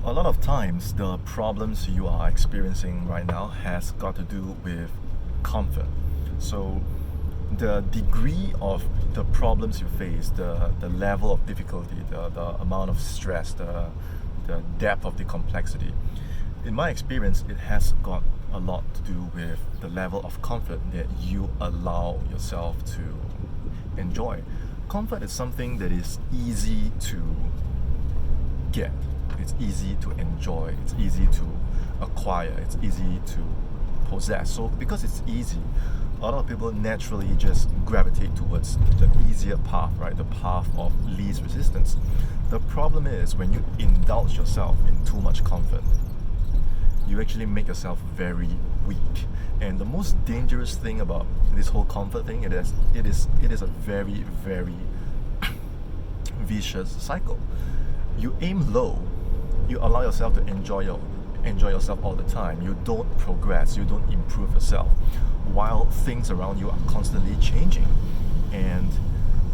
A lot of times, the problems you are experiencing right now has got to do with comfort. So, the degree of the problems you face, the level of difficulty, the amount of stress, the depth of the complexity, in my experience, it has got a lot to do with the level of comfort that you allow yourself to enjoy. Comfort is something that is easy to get, it's easy to enjoy, it's easy to acquire, it's easy to possess. So, because it's easy, a lot of people naturally just gravitate towards the easier path, right? The path of least resistance. The problem is when you indulge yourself in too much comfort, you actually make yourself very weak. And the most dangerous thing about this whole comfort thing it is a very, very vicious cycle. You aim low, you allow yourself to enjoy yourself all the time. You don't progress, you don't improve yourself, while things around you are constantly changing. And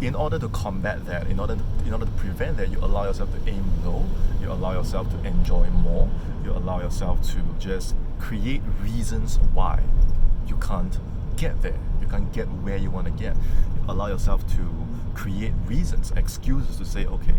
in order to combat that, in order to prevent that, you allow yourself to aim low, you allow yourself to enjoy more, you allow yourself to just create reasons why you can't get there, you can't get where you want to get. You allow yourself to create reasons, excuses to say, okay,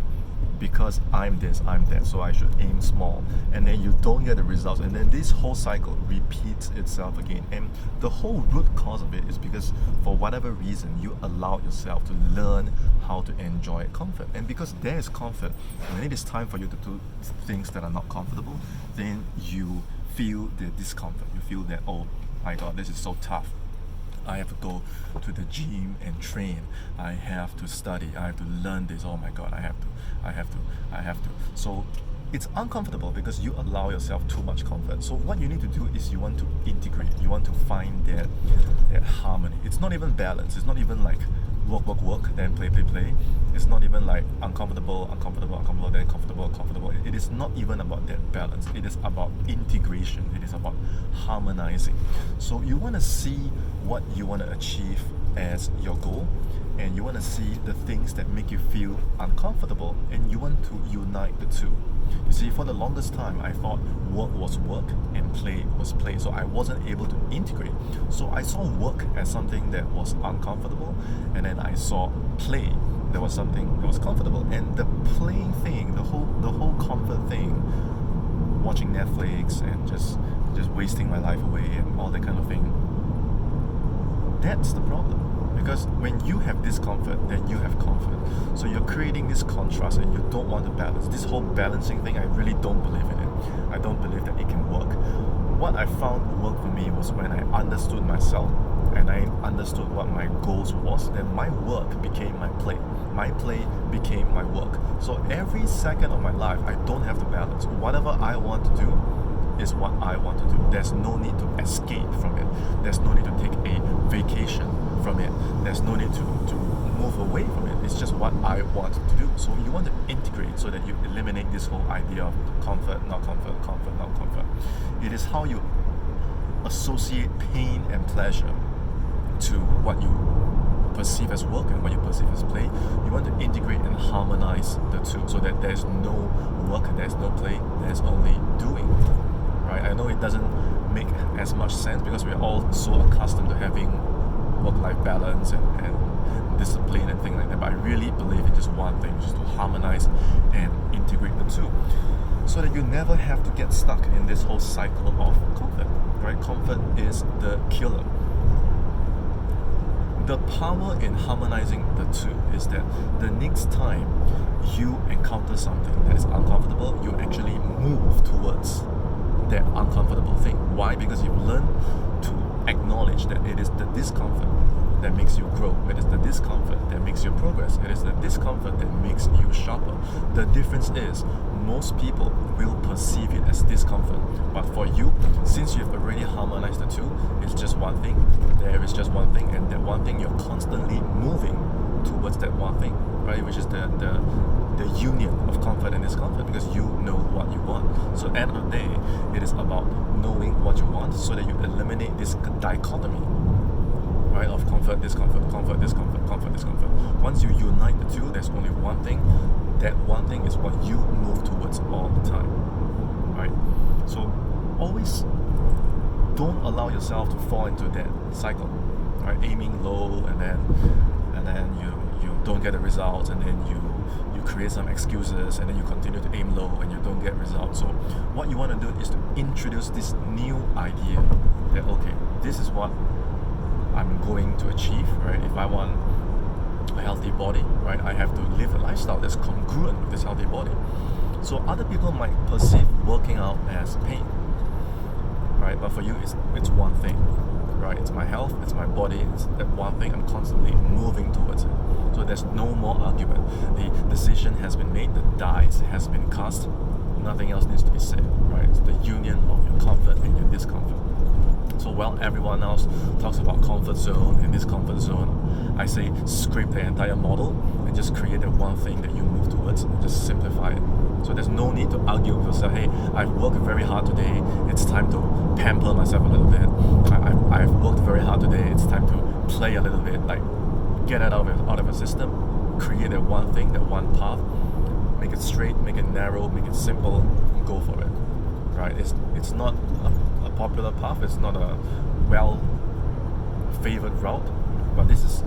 because I'm this, I'm that, so I should aim small, and then you don't get the results, and then this whole cycle repeats itself again. And the whole root cause of it is because for whatever reason you allow yourself to learn how to enjoy comfort. And because there is comfort, when it is time for you to do things that are not comfortable, then you feel the discomfort. You feel that, oh my god, this is so tough. I have to go to the gym and train. I have to study. I have to learn this. Oh my god, I have to. So it's uncomfortable because you allow yourself too much comfort. So what you need to do is you want to integrate. You want to find that harmony. It's not even balance. It's not even like work, then play. It's not even like uncomfortable, then comfortable. It is not even about that balance. It is about integration. It is about harmonizing. So you want to see what you want to achieve as your goal, and you want to see the things that make you feel uncomfortable, and you want to unite the two. You see, for the longest time, I thought work was work and play was play. So I wasn't able to integrate. So I saw work as something that was uncomfortable, and then I saw play that was something that was comfortable. And the playing thing, the whole comfort thing, watching Netflix and just wasting my life away and all that kind of thing, that's the problem. Because when you have discomfort, then you have comfort. So you're creating this contrast and you don't want to balance. This whole balancing thing, I really don't believe in it. I don't believe that it can work. What I found worked for me was when I understood myself and I understood what my goals was, then my work became my play. My play became my work. So every second of my life, I don't have to balance. Whatever I want to do is what I want to do. There's no need to escape from it. There's no need to take a vacation from it. There's no need to move away from it. It's just what I want to do. So you want to integrate so that you eliminate this whole idea of comfort, not comfort, comfort, not comfort. It is how you associate pain and pleasure to what you perceive as work and what you perceive as play. You want to integrate and harmonize the two so that there's no work, there's no play, there's only doing. Right? I know it doesn't make as much sense because we're all so accustomed to having work-life balance and discipline and things like that, but I really believe in just one thing, just to harmonize and integrate the two so that you never have to get stuck in this whole cycle of comfort. Right? Comfort is the killer. The power in harmonizing the two is that the next time you encounter something that is uncomfortable, you actually move towards that uncomfortable thing. Why? Because you've learned to acknowledge that it is the discomfort that makes you grow. It is the discomfort that makes you progress. It is the discomfort that makes you sharper. The difference is most people will perceive it as discomfort, but for you, since you've already harmonized the two, it's just one thing. There is just one thing, and that one thing you're constantly moving towards that one thing, right? Which is the union of comfort and discomfort, because you know what you want. So at the end of the day, it is about knowing what you want so that you eliminate this dichotomy, right, of comfort, discomfort, comfort, discomfort, comfort, discomfort. Once you unite the two, there's only one thing. That one thing is what you move towards all the time. always don't allow yourself to fall into that cycle, right? Aiming low, and then you don't get the results, and then you create some excuses, and then you continue to aim low and you don't get results. So what you want to do is to introduce this new idea that, okay, this is what I'm going to achieve, right? If I want a healthy body, right, I have to live a lifestyle that's congruent with this healthy body. So other people might perceive working out as pain, right? But for you, it's one thing, right? It's my health, it's my body, it's that one thing. I'm constantly moving towards it. So there's no more argument. The decision has been made, the dice has been cast. Nothing else needs to be said, right? It's the union of your comfort and your discomfort. So while everyone else talks about comfort zone and discomfort zone, I say scrape the entire model and just create that one thing that you move towards and just simplify it. So there's no need to argue with yourself, hey, I've worked very hard today, it's time to pamper myself a little bit. I've worked very hard today, it's time to play a little bit, like get it out of a system, create that one thing, that one path, make it straight, make it narrow, make it simple, go for it, right? It's not a popular path, it's not a well favored route, but this is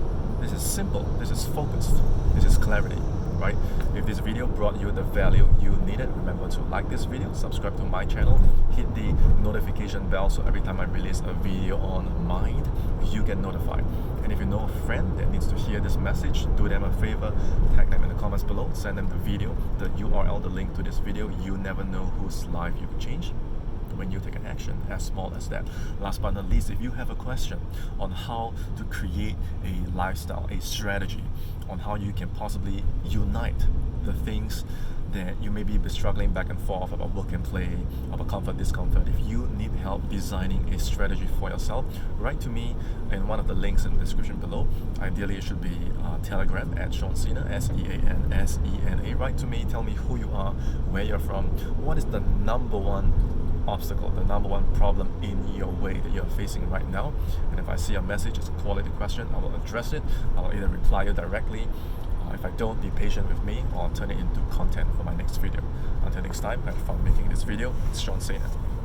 simple, this is focused, this is clarity, right? If this video brought you the value you needed, remember to like this video, subscribe to my channel, hit the notification bell so every time I release a video on mind, you get notified. And if you know a friend that needs to hear this message, do them a favor, tag them in the comments below, send them the video, the URL, the link to this video. You never know whose life you can change when you take an action as small as that. Last but not least, if you have a question on how to create a lifestyle, a strategy on how you can possibly unite the things that you may be struggling back and forth about work and play, about comfort, discomfort, if you need help designing a strategy for yourself, write to me in one of the links in the description below. Ideally, it should be Telegram at Sena, SEANSENA. Write to me, tell me who you are, where you're from, what is the number one obstacle, the number one problem in your way that you're facing right now. And if I see a message, it's a quality question, I will address it. I will either reply you directly. If I don't, be patient with me, or I'll turn it into content for my next video. Until next time, have fun making this video. It's Sena.